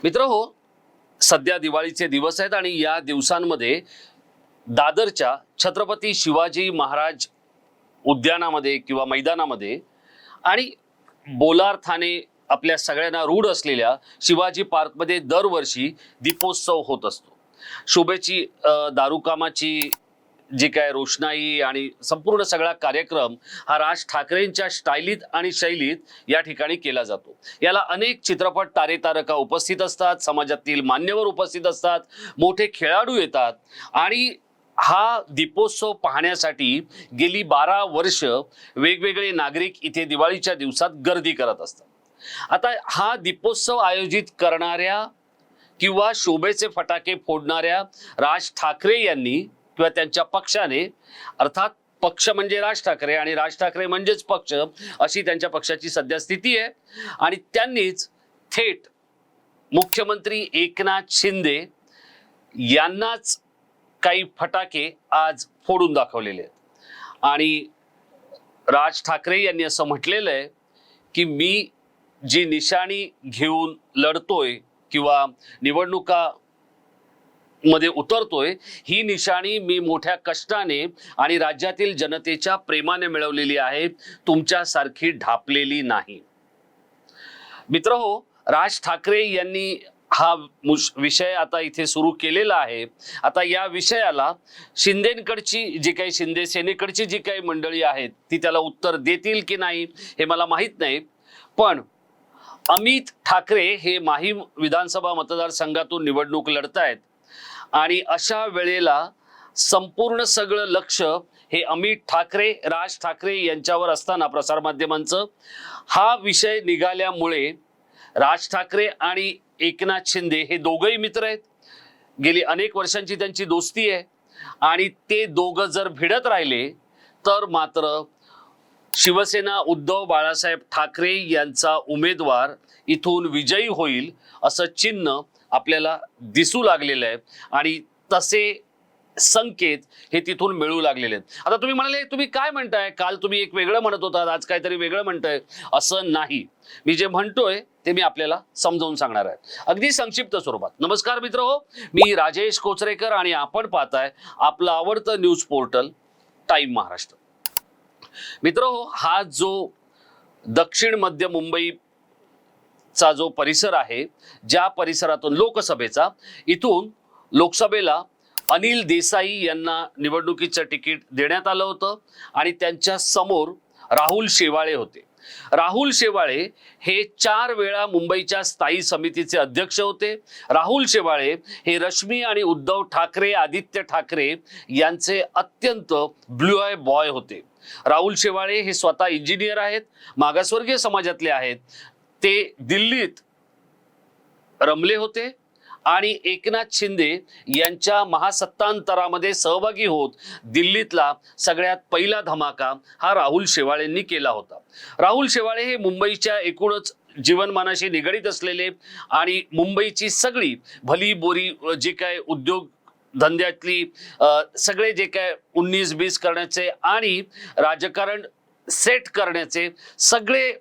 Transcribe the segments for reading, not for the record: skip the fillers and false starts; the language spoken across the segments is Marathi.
मित्रहो, सध्या दिवाळीचे दिवस आहेत आणि या दिवसांमध्ये दादरच्या छत्रपती शिवाजी महाराज उद्यानामध्ये किंवा मैदानामध्ये आणि बोलार्थाने आपल्या सगळ्यांना रूढ असलेल्या शिवाजी पार्कमध्ये दरवर्षी दीपोत्सव होत असतो. शोभेची दारूकामाची जी काय रोषणाई आणि संपूर्ण सगळा कार्यक्रम हा राज ठाकरेंच्या स्टाईलीत आणि शैलीत या ठिकाणी केला जातो. याला अनेक चित्रपट तारेतारका उपस्थित असतात, समाजातील मान्यवर उपस्थित असतात, मोठे खेळाडू येतात आणि हा दीपोत्सव पाहण्यासाठी गेली 12 वर्ष वेगवेगळे नागरिक इथे दिवाळीच्या दिवसात गर्दी करत असतात. आता हा दीपोत्सव आयोजित करणाऱ्या किंवा शोभेचे फटाके फोडणाऱ्या राज ठाकरे यांनी किंवा त्यांच्या पक्षाने, अर्थात पक्ष म्हणजे राज ठाकरे आणि राज ठाकरे म्हणजेच पक्ष, अशी त्यांच्या पक्षाची सध्या स्थिती आहे. आणि त्यांनीच थेट मुख्यमंत्री एकनाथ शिंदे यांनाच काही फटाके आज फोडून दाखवलेले आहेत. आणि राज ठाकरे यांनी असं म्हटलेलं आहे की मी जी निशाणी घेऊन लढतोय किंवा निवडणुका मध्ये उतरतोय, ही निशाणी मी मोठ्या कष्टाने आणि राज्यातील जनतेच्या प्रेमाने मिळवलेली आहे, तुमच्यासारखी ढापलेली नाही. मित्रहो, राज ठाकरे यांनी हा विषय आता इथे सुरू केलेला आहे. आता या विषयाला शिंदेकडची जी काही शिंदे सेनेकडची जी काही मंडळी आहेत ती त्याला उत्तर देतील की नाही हे मला माहित नाही. पण अमित ठाकरे हे माहीम विधानसभा मतदारसंघातून निवडणूक लढतायत आणि अशा वेळेला संपूर्ण सगळं लक्ष हे अमित ठाकरे, राज ठाकरे यांच्यावर असताना प्रसारमाध्यमांचं हा विषय निघाल्यामुळे राज ठाकरे आणि एकनाथ शिंदे हे दोघंही मित्र आहेत. गेली अनेक वर्षांची त्यांची दोस्ती आहे आणि ते दोघं जर भिडत राहिले तर मात्र शिवसेना उद्धव बाळासाहेब ठाकरे यांचा उमेदवार इथून विजयी होईल असं चिन्ह आपल्याला दिसू लागलेलं आहे आणि तसे संकेत हे तिथून मिळू लागलेले आहेत. आता तुम्ही म्हणाले, तुम्ही काय म्हणताय, काल तुम्ही एक वेगळं म्हणत होता, आज काहीतरी वेगळं म्हणताय. असं नाही, मी जे म्हणतोय ते मी आपल्याला समजावून सांगणार आहे अगदी संक्षिप्त स्वरूपात. नमस्कार मित्रहो, मी राजेश कोचरेकर आणि आपण पाहताय आपलं आवडतं न्यूज पोर्टल टाइम महाराष्ट्र. मित्रहो, हा जो दक्षिण मध्य मुंबईचा जो परिसर आहे, ज्या परिसरातून लोकसभेचा, इथून लोकसभेला अनिल देसाई यांना निवडणुकीचं तिकीट देण्यात आलं होतं आणि त्यांच्या समोर राहुल शेवाळे होते. राहुल शेवाळे हे 4 वेळा मुंबईच्या स्थायी समितीचे अध्यक्ष होते. राहुल शेवाळे हे रश्मी आणि उद्धव ठाकरे, आदित्य ठाकरे यांचे अत्यंत ब्लू आय बॉय होते. राहुल शेवाळे हे स्वतः इंजिनियर आहेत, मागासवर्गीय समाजातले आहेत. ते दिल्लीत रमले होते आणि एकनाथ शिंदे यांच्या महासत्तांतरामध्ये सहभागी होत दिल्लीतला सगळ्यात पहिला धमाका हा राहुल शेवाळेंनी केला होता. राहुल शेवाळे हे मुंबईच्या एकूणच जीवनमानाशी निगडीत असलेले आणि मुंबईची सगळी भली बोरी जे काय उद्योग धंद्यातली सगळे जे काय 19-20 करण्याचे आणि राजकारण सेट करण्याचे सगळे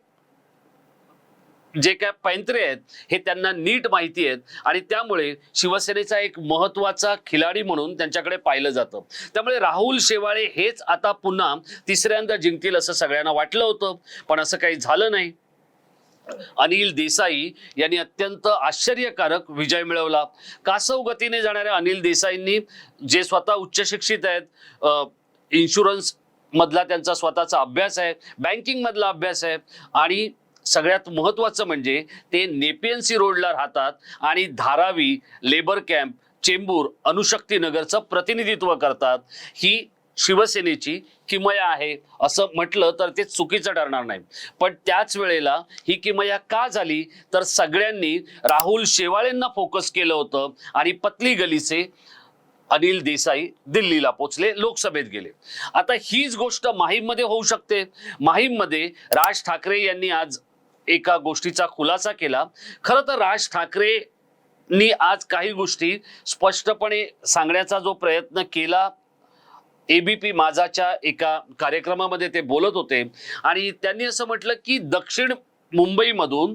जे काय पैंतरे आहेत हे त्यांना नीट माहिती आहेत आणि त्यामुळे शिवसेनेचा एक महत्त्वाचा खिलाडी म्हणून त्यांच्याकडे पाहिलं जातं. त्यामुळे राहुल शेवाळे हेच आता पुन्हा तिसऱ्यांदा जिंकतील असं सगळ्यांना वाटलं होतं, पण असं काही झालं नाही. अनिल देसाई यांनी अत्यंत आश्चर्यकारक विजय मिळवला. कासव गतीने जाणाऱ्या अनिल देसाईंनी, जे स्वतः उच्च शिक्षित आहेत, इन्शुरन्स मधला त्यांचा स्वतःचा अभ्यास आहे, बँकिंग मधला अभ्यास आहे आणि सगळ्यात महत्त्वाचं म्हणजे ते नेपियन्सी रोडला राहतात आणि धारावी, लेबर कॅम्प, चेंबूर, अणुशक्ती नगरचं प्रतिनिधित्व करतात. ही शिवसेनेची किमया आहे असं म्हटलं तर ते चुकीचं ठरणार नाही. पण त्याच वेळेला ही किमया का झाली तर सगळ्यांनी राहुल शेवाळेंना फोकस केलं होतं आणि पतली गलीचे अनिल देसाई दिल्लीला पोचले, लोकसभेत गेले. आता हीच गोष्ट माहीममध्ये होऊ शकते. माहीममध्ये राज ठाकरे यांनी आज एका गोष्टीचा खुलासा केला. खरं तर राज ठाकरेंनी आज काही गोष्टी स्पष्टपणे सांगण्याचा जो प्रयत्न केला, एबीपी माझाच्या एका कार्यक्रमामध्ये ते बोलत होते आणि त्यांनी असं म्हटलं की दक्षिण मुंबईमधून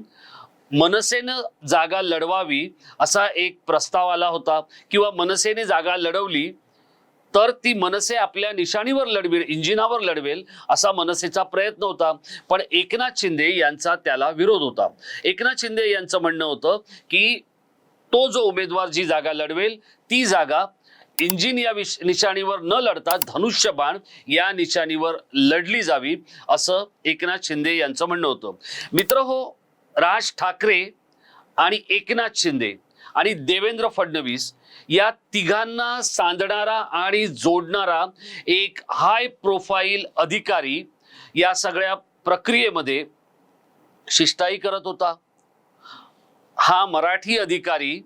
मनसेनं जागा लढवावी असा एक प्रस्ताव आला होता, किंवा मनसेने जागा लढवली तर ती मनसे आपल्या निशाणीवर लढवेल, इंजिनावर लढवेल असा मनसेचा प्रयत्न होता. पण एकनाथ शिंदे यांचा त्याला विरोध होता. एकनाथ शिंदे यांचं म्हणणं होतं की तो जो उमेदवार जी जागा लढवेल ती जागा इंजिन या निशाणीवर न लढता धनुष्यबाण या निशाणीवर लढली जावी असं एकनाथ शिंदे यांचं म्हणणं होतं. मित्रहो, राज ठाकरे आणि एकनाथ शिंदे आणि देवेंद्र फडणवीस या तिघांना सांधणारा आणि जोडणारा एक हाय प्रोफाईल अधिकारी या सगळ्या प्रक्रियेमध्ये शिष्टाई करत होता. हा मराठी अधिकारी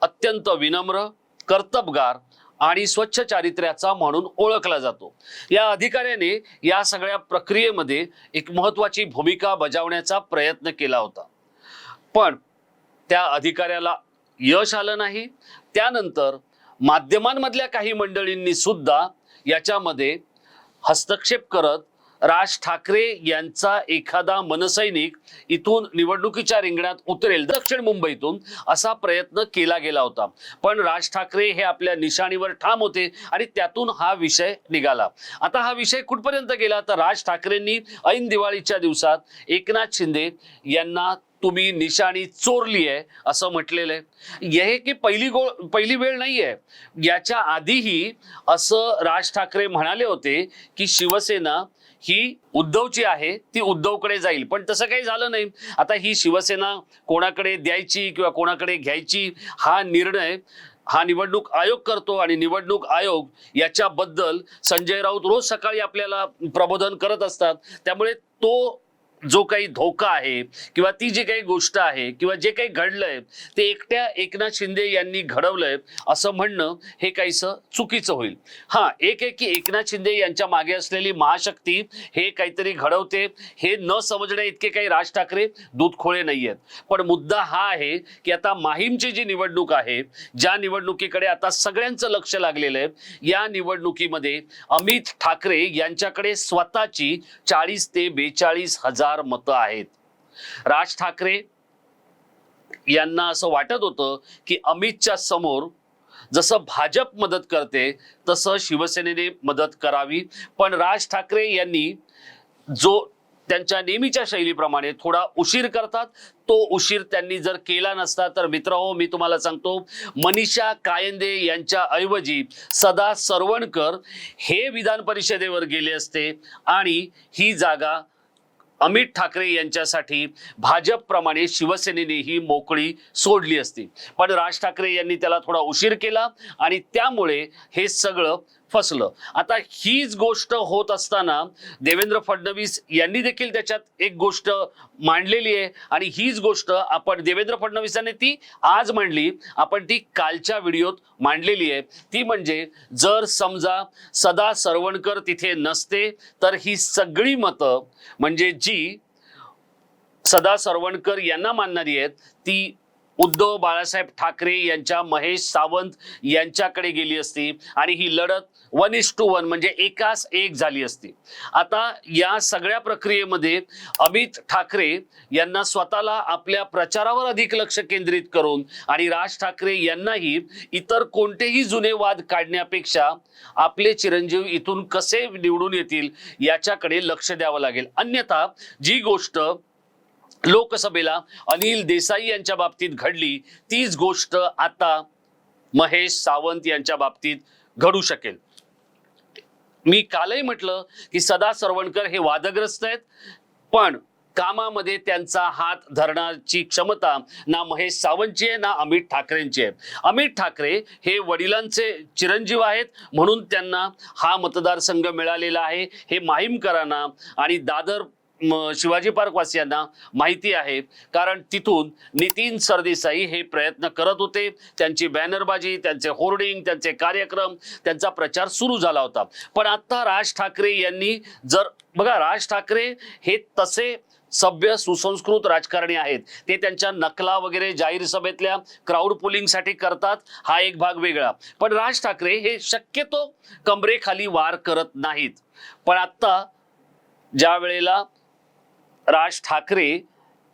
अत्यंत विनम्र, कर्तबगार आणि स्वच्छ चारित्र्याचा म्हणून ओळखला जातो. या अधिकाऱ्याने या सगळ्या प्रक्रियेमध्ये एक महत्त्वाची भूमिका बजावण्याचा प्रयत्न केला होता, पण त्या अधिकाऱ्याला यश आलं नाही. त्यानंतर माध्यमांमधल्या काही मंडळींनी सुद्धा याच्यामध्ये हस्तक्षेप करत राज ठाकरे यांचा एखादा मनसैनिक इथून निवडणुकीच्या रिंगणात उतरेल दक्षिण मुंबईतून असा प्रयत्न केला गेला होता. पण राज ठाकरे हे आपल्या निशाणीवर ठाम होते आणि त्यातून हा विषय निघाला. आता हा विषय कुठपर्यंत गेला तर राज ठाकरेंनी ऐन दिवाळीच्या दिवसात एकनाथ शिंदे यांना तुम्ही निशाणी चोरली आहे असं म्हटलेलं आहे. हे की पहिली वेळ नाहीये. याच्या आधीही असं राज ठाकरे म्हणाले होते की शिवसेना ही उद्धवची आहे, ती उद्धवकडे जाईल, पण तसं काही झालं नाही. आता ही शिवसेना कोणाकडे द्यायची किंवा कोणाकडे घ्यायची हा निर्णय हा निवडणूक आयोग करतो आणि निवडणूक आयोग याच्याबद्दल संजय राऊत रोज सकाळी आपल्याला प्रबोधन करत असतात. त्यामुळे तो जो काही धोका आहे किंवा ती जी काही गोष्ट आहे किंवा जे काही घडलंय ते एकट्या एकनाथ शिंदे यांनी घडवलंय असं म्हणणं हे काहीसं चुकीचं होईल. हा, एक आहे की एकनाथ शिंदे यांच्या मागे असलेली महाशक्ती हे काहीतरी घडवते हे न समजणे इतके काही राज ठाकरे दूधखोळे नाहीयेत. पण मुद्दा हा आहे की आता माहीमची जी निवडणूक आहे, ज्या निवडणुकीकडे आता सगळ्यांचं लक्ष लागलेलं आहे, या निवडणुकीमध्ये अमित ठाकरे यांच्याकडे स्वतःची 40 ते 42 हजार मतं आहेत. राज ठाकरे यांना असं वाटत होतं की अमितच्या समोर जसं भाजप मदत करते तसं शिवसेनेने मदत करावी. पण राज ठाकरे यांनी जो त्यांच्या नेहमीच्या शैलीप्रमाणे थोडा उशीर करतात, तो उशीर त्यांनी जर केला नसता तर मित्रहो मी तुम्हाला सांगतो मनीषा कायंदे यांच्या ऐवजी सदा सरवणकर हे विधान परिषदेवर गेले असते आणि ही जागा अमित ठाकरे यांच्यासाठी भाजपप्रमाणे शिवसेनेनेही मोकळी सोडली असती. पण राज ठाकरे यांनी त्याला थोडा उशीर केला आणि त्यामुळे हे सगळं फसलं. आता हीच गोष्ट होत असताना देवेंद्र फडणवीस यांनी देखील त्याच्यात एक गोष्ट मांडलेली आहे आणि हीच गोष्ट आपण देवेंद्र फडणवीसांनी ती आज मांडली, आपण ती कालच्या व्हिडिओत मांडलेली आहे. ती म्हणजे जर समजा सदा सरवणकर तिथे नसते तर ही सगळी मतं म्हणजे जी सदा सरवणकर यांना मानणारी आहेत ती उद्धव बाळासाहेब ठाकरे यांच्या महेश सावंत यांच्याकडे गेली असती आणि ही लढत 1:1 म्हणजे एकास एक झाली असती. आता या सगळ्या प्रक्रियेमध्ये अमित ठाकरे यांना स्वतःला आपल्या प्रचारावर अधिक लक्ष केंद्रित करून आणि राज ठाकरे यांनाही इतर कोणतेही जुने वाद काढण्यापेक्षा आपले चिरंजीव इथून कसे निवडून येतील याच्याकडे लक्ष द्यावं लागेल. अन्यथा जी गोष्ट लोकसभेला अनिल देसाई यांच्या बाबतीत घडली तीच गोष्ट आता महेश सावंत यांच्या बाबतीत घडू शकेल. मी कालही म्हटलं की सदा सरवणकर हे वादग्रस्त आहेत, पण कामामध्ये त्यांचा हात धरण्याची क्षमता ना महेश सावंतची आहे ना अमित ठाकरेंची आहे. अमित ठाकरे हे वडिलांचे चिरंजीव आहेत म्हणून त्यांना हा मतदारसंघ मिळालेला आहे हे माहीमकरांना आणि दादर शिवाजी पार्क वासियांना माहिती आहे, कारण तिथून नितीन सरदेसाई हे प्रयत्न करत होते. त्यांची बॅनरबाजी, त्यांचे होर्डिंग, त्यांचे कार्यक्रम, त्यांचा प्रचार सुरू झाला होता. पण आता राज ठाकरे यांनी जर बघा, राज ठाकरे हे तसे सभ्य सुसंस्कृत राजकारणी आहेत. ते त्यांच्या नकला वगैरे जाहीर सभेतल्या क्राऊड पुलिंगसाठी करतात, हा एक भाग वेगळा. पण राज ठाकरे हे शक्यतो कमरेखाली वार करत नाहीत. पण आता ज्या वेळेला राज ठाकरे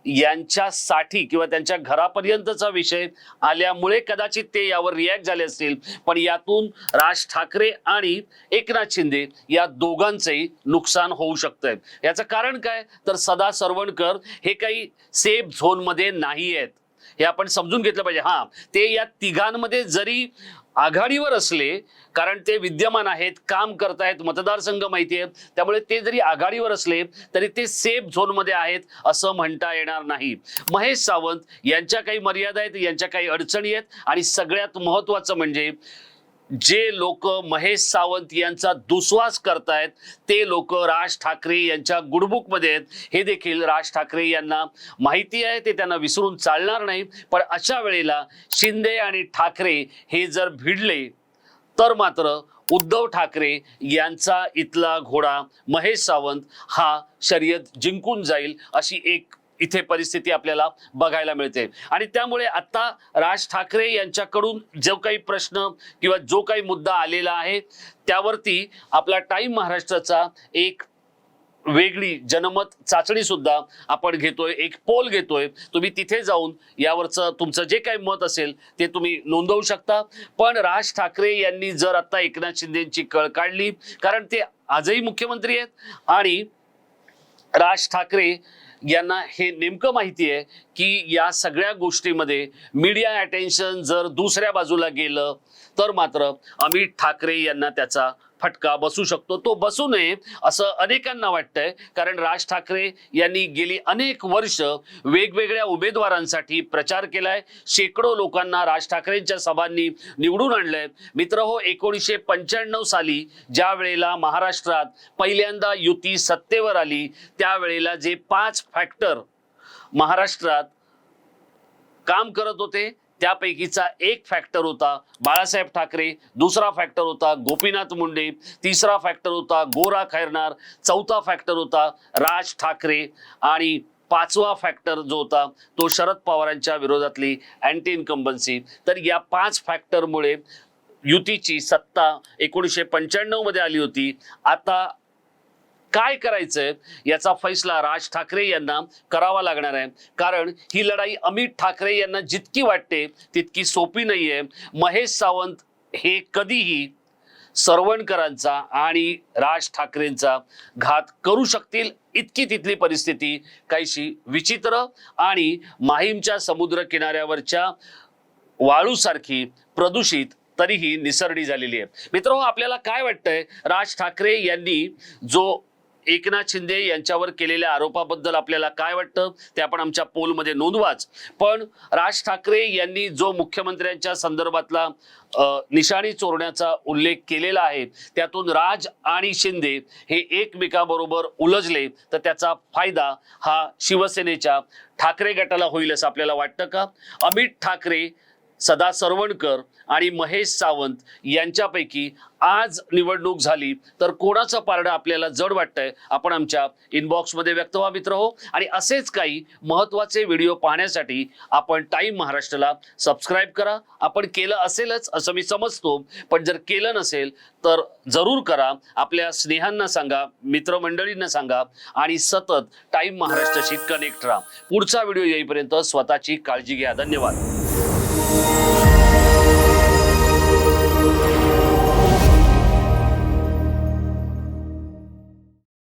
यांच्यासाठी किंवा त्यांच्या घरापर्यंतचा विषय आल्यामुळे कदाचित ते यावर रिॲक्ट झाले असतील, पण यातून राज ठाकरे आणि एकनाथ शिंदे या दोघांचंही नुकसान होऊ शकतंय. याचं कारण काय, तर सदा सरवणकर हे काही सेफ झोनमध्ये नाही आहेत, हे आपण समजून घेतलं पाहिजे. हा, ते या तिघांमध्ये जरी आघाडीवर असले, कारण ते विद्यमान आहेत, काम करतायत, मतदारसंघ माहिती आहेत, त्यामुळे ते जरी आघाडीवर असले तरी ते सेफ झोनमध्ये आहेत असं म्हणता येणार नाही. महेश सावंत यांच्या काही मर्यादा आहेत, यांच्या काही अडचणी आहेत, आणि सगळ्यात महत्त्वाचं म्हणजे जे लोक महेश सावंत यांचा दुस्वास करतायत ते लोक राज ठाकरे यांच्या गुडबुकमध्ये आहेत. हे देखील राज ठाकरे यांना माहिती आहे, ते त्यांना विसरून चालणार नाही. पण अशा वेळेला शिंदे आणि ठाकरे हे जर भिडले तर मात्र उद्धव ठाकरे यांचा इथला घोडा महेश सावंत हा शर्यत जिंकून जाईल, अशी एक इथे परिस्थिती आपल्याला बघायला मिळते. आणि त्यामुळे आता राज ठाकरे यांच्याकडून जो काही प्रश्न किंवा जो काही मुद्दा आलेला आहे त्यावरती आपला टाइम महाराष्ट्राचा एक वेगळी जनमत चाचणी सुद्धा आपण घेतोय, एक पोल घेतोय. तुम्ही तिथे जाऊन यावरचं तुमचं जे काही मत असेल ते तुम्ही नोंदवू शकता. पण राज ठाकरे यांनी जर आता एकनाथ शिंदेची कळ काढली, कारण ते आजही मुख्यमंत्री आहेत आणि राज ठाकरे यांना हे नेमकं माहिती आहे की या सगळ्या गोष्टीमध्ये मीडिया अटेन्शन जर दुसऱ्या बाजूला गेलं तर मात्र अमित ठाकरे यांना त्याचा फटका बसू शकतो. तो बसू नये असं अनेकांना वाटतंय, कारण राज ठाकरे यांनी गेली अनेक वर्ष वेगवेगळ्या उमेदवारांसाठी प्रचार केलाय. शेकडो लोकांना राज ठाकरेंच्या सभांनी निवडून आणलंय. मित्रहो, 1995 साली ज्या वेळेला महाराष्ट्रात पहिल्यांदा युती सत्तेवर आली त्यावेळेला जे 5 फॅक्टर महाराष्ट्रात काम करत होते त्यापैकीचा एक फॅक्टर होता बाळासाहेब ठाकरे, दुसरा फॅक्टर होता गोपीनाथ मुंडे, तिसरा फॅक्टर होता गोरा खैरनार, चौथा फॅक्टर होता राज ठाकरे आणि 5वा फॅक्टर जो होता तो शरद पवारांच्या विरोधातली अँटी इन्कम्बन्सी. तर या 5 फॅक्टरमुळे युतीची सत्ता 1995 मध्ये आली होती. आता काय करायचंय याचा फैसला राज ठाकरे यांना करावा लागणार आहे, कारण ही लढाई अमित ठाकरे यांना जितकी वाटते तितकी सोपी नाहीये. महेश सावंत हे कधीही सरवणकरांचा आणि राज ठाकरेंचा घात करू शकतील, इतकी तिथली परिस्थिती काहीशी विचित्र आणि माहीमच्या समुद्र किनाऱ्यावरच्या वाळूसारखी प्रदूषित तरीही निसरडी झालेली आहे. मित्रांनो, आपल्याला काय वाटतंय, राज ठाकरे यांनी जो एकनाथ शिंदे यांच्यावर केलेल्या आरोपाबद्दल आपल्याला काय वाटतं ते आपण आमच्या पोलमध्ये नोंदवाच. पण राज ठाकरे यांनी जो मुख्यमंत्र्यांच्या संदर्भातला निशाणी चोरण्याचा उल्लेख केलेला आहे त्यातून राज आणि शिंदे हे एकमेकांबरोबर उलझले तर त्याचा फायदा हा शिवसेनेच्या ठाकरे गटाला होईल असं आपल्याला वाटतं का? अमित ठाकरे, सदा सरवणकर आणि महेश सावंत यांच्यापैकी आज निवडणूक झाली तर कोणाचं पारडं आपल्याला जड वाटतंय आपण आमच्या इनबॉक्समध्ये व्यक्त व्हा मित्रहो. आणि असेच काही महत्त्वाचे व्हिडिओ पाहण्यासाठी आपण टाइम महाराष्ट्राला सबस्क्राईब करा. आपण केलं असेलच असं मी समजतो, पण जर केलं नसेल तर जरूर करा. आपल्या स्नेहांना सांगा, मित्रमंडळींना सांगा आणि सतत टाइम महाराष्ट्राशी कनेक्ट राहा. पुढचा व्हिडिओ येईपर्यंत स्वतःची काळजी घ्या. धन्यवाद.